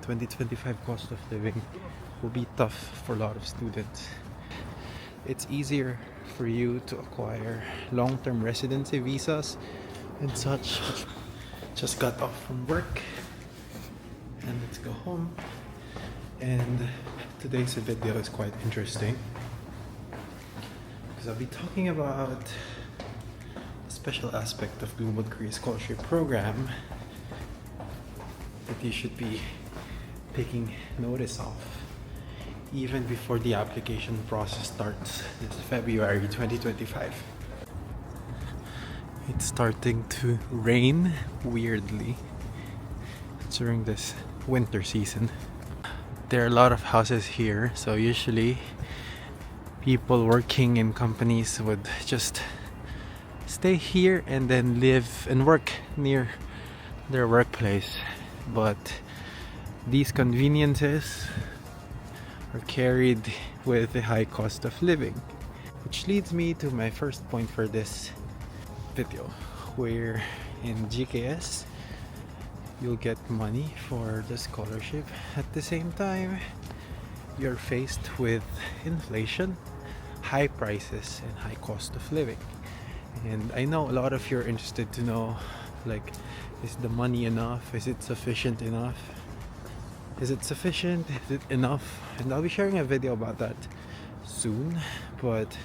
2025 cost of living will be tough for a lot of students. It's easier for you to acquire long-term residency visas and such. Just got off from work and let's go home. And today's video is quite interesting because I'll be talking about a special aspect of Global KGS Scholarship program that you should be taking notice of even before the application process starts this February 2025. It's starting to rain weirdly during this winter season. There are a lot of houses here, so usually people working in companies would just stay here and then live and work near their workplace. But these conveniences are carried with the high cost of living, which leads me to my first point for this video, where in GKS you'll get money for the scholarship. At the same time, you're faced with inflation, high prices, and high cost of living. And I know a lot of you are interested to know, like, is the money enough? Is it sufficient enough? Is it sufficient? Is it enough? And I'll be sharing a video about that soon. But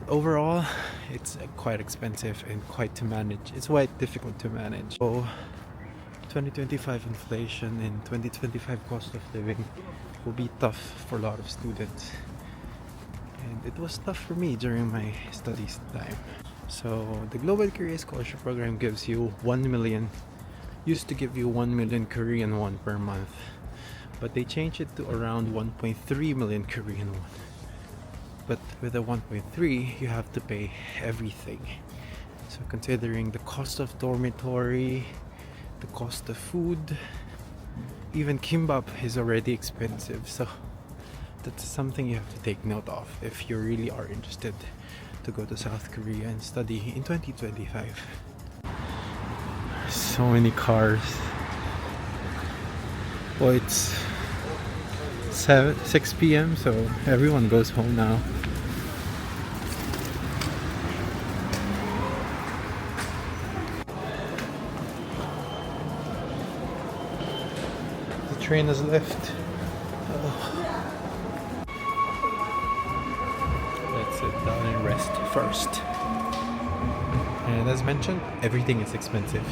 overall, it's quite expensive and quite to manage. It's quite difficult to manage. So 2025 inflation and 2025 cost of living will be tough for a lot of students. And it was tough for me during my studies time. So the Global KGS Scholarship program gives you 1 million, used to give you 1 million Korean won per month, but they changed it to around 1.3 million Korean won. But with the 1.3, you have to pay everything. So considering the cost of dormitory, the cost of food, even kimbap is already expensive. So that's something you have to take note of if you really are interested to go to South Korea and study in 2025. So many cars. Well, it's 6 p.m. so everyone goes home now. The train has left. Let's sit down and rest first. And as mentioned, everything is expensive.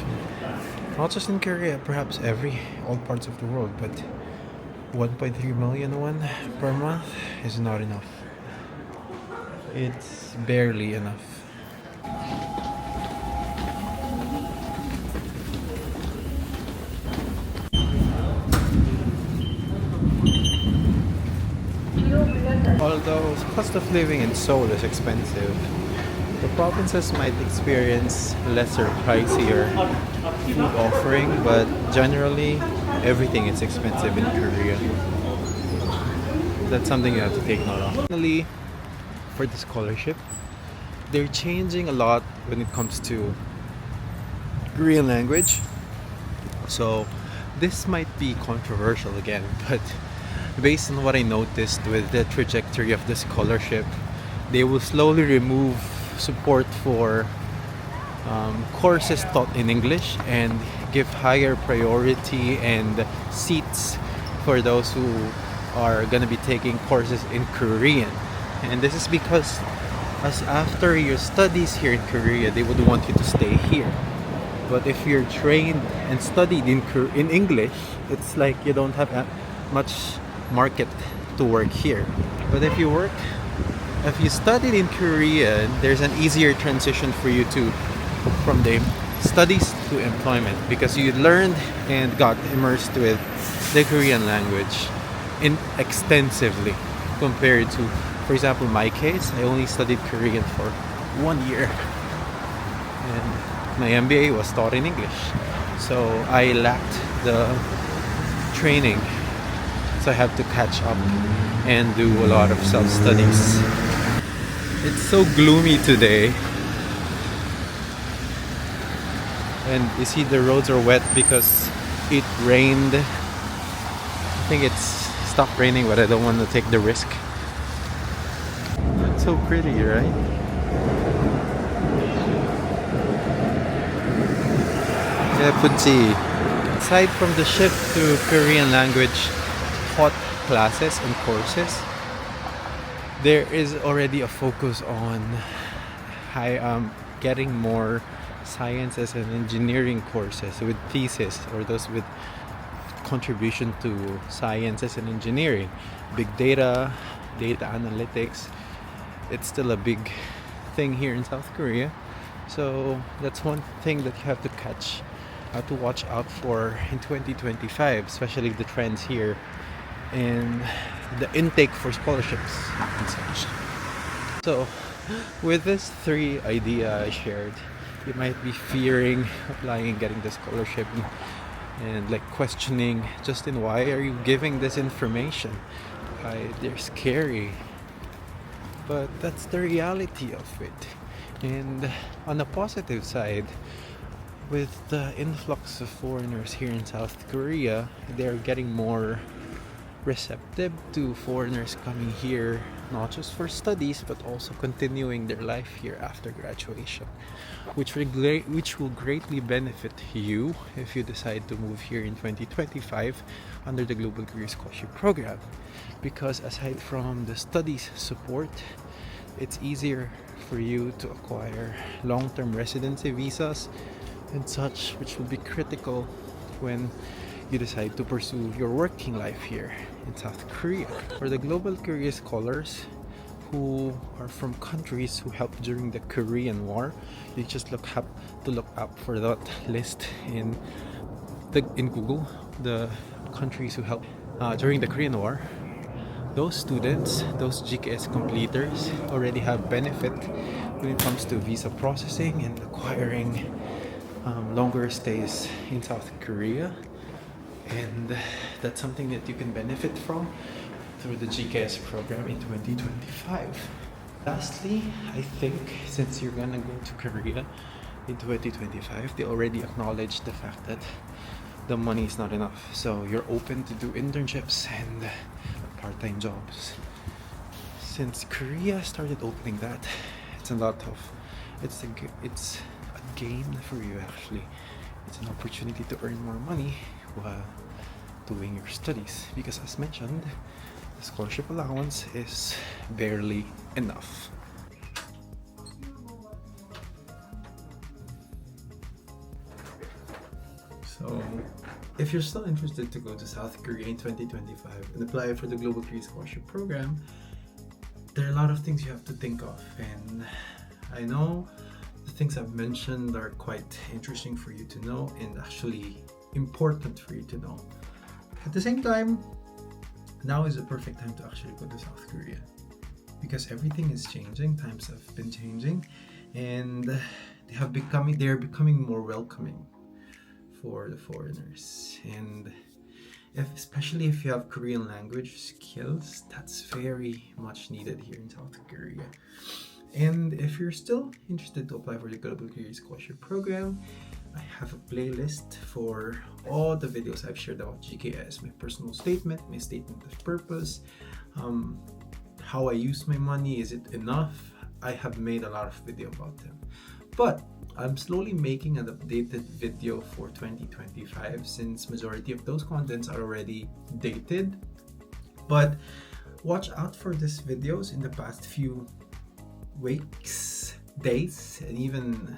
Not just in Korea, perhaps all parts of the world, but 1.3 million won per month is not enough. It's barely enough. Although cost of living in Seoul is expensive, the provinces might experience lesser pricier food offering, but generally everything is expensive in Korea. That's something you have to take note of. Finally, for the scholarship, they're changing a lot when it comes to Korean language. So this might be controversial again, but based on what I noticed with the trajectory of the scholarship, they will slowly remove support for courses taught in English and give higher priority and seats for those who are going to be taking courses in Korean. And this is because as after your studies here in Korea, they would want you to stay here. But if you're trained and studied in English, it's like you don't have much market to work here. But if you studied in Korea, there's an easier transition for you from the studies to employment, because you learned and got immersed with the Korean language extensively compared to, for example, my case, I only studied Korean for 1 year and my MBA was taught in English, so I lacked the training, so I have to catch up and do a lot of self-studies. It's so gloomy today, and you see the roads are wet because it rained think it's stopped raining, but I don't want to take the risk. It's so pretty, right? Yeah, Punji. Aside from the shift to Korean language taught classes and courses, there is already a focus on getting more sciences and engineering courses with thesis, or those with contribution to sciences and engineering. Big data, data analytics, it's still a big thing here in South Korea. So that's one thing that you have to watch out for in 2025, especially the trends here and the intake for scholarships and such. So with this 3 idea I shared, you might be fearing applying and getting the scholarship, and like questioning, Justin, why are you giving this information? They're scary. But that's the reality of it. And on the positive side, with the influx of foreigners here in South Korea, they're getting more receptive to foreigners coming here, not just for studies but also continuing their life here after graduation, which will greatly benefit you if you decide to move here in 2025 under the Global Career Scholarship program. Because aside from the studies support, it's easier for you to acquire long-term residency visas and such, which will be critical when you decide to pursue your working life here in South Korea. For the global career scholars who are from countries who helped during the Korean War, you just look up for that list in Google, the countries who helped during the Korean War. Those students, those GKS completers, already have benefit when it comes to visa processing and acquiring longer stays in South Korea, and that's something that you can benefit from through the GKS program in 2025. Lastly, I think since you're gonna go to Korea in 2025, they already acknowledge the fact that the money is not enough, so you're open to do internships and part-time jobs. Since Korea started opening that, it's a gain for you actually. It's an opportunity to earn more money while doing your studies, because as mentioned, the scholarship allowance is barely enough. So if you're still interested to go to South Korea in 2025 and apply for the Global Career Scholarship program, there are a lot of things you have to think of, and I know the things I've mentioned are quite interesting for you to know and actually important for you to know. At the same time, now is the perfect time to actually go to South Korea, because everything is changing, times have been changing, and they're becoming more welcoming for the foreigners. And especially if you have Korean language skills, that's very much needed here in South Korea. And if you're still interested to apply for the Global Career Scholarship program, I have a playlist for all the videos I've shared about GKS, my personal statement, my statement of purpose, how I use my money, is it enough? I have made a lot of video about them. But I'm slowly making an updated video for 2025, since majority of those contents are already dated. But watch out for these videos in the past few weeks, days, and even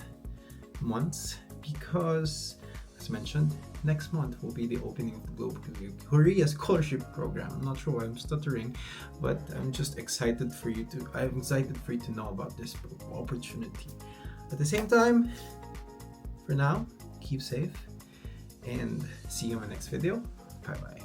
months, because as mentioned, next month will be the opening of the Global Korea Scholarship program. I'm not sure why I'm stuttering, but I'm excited for you to know about this opportunity. At the same time, for now, keep safe and see you in my next video. Bye bye.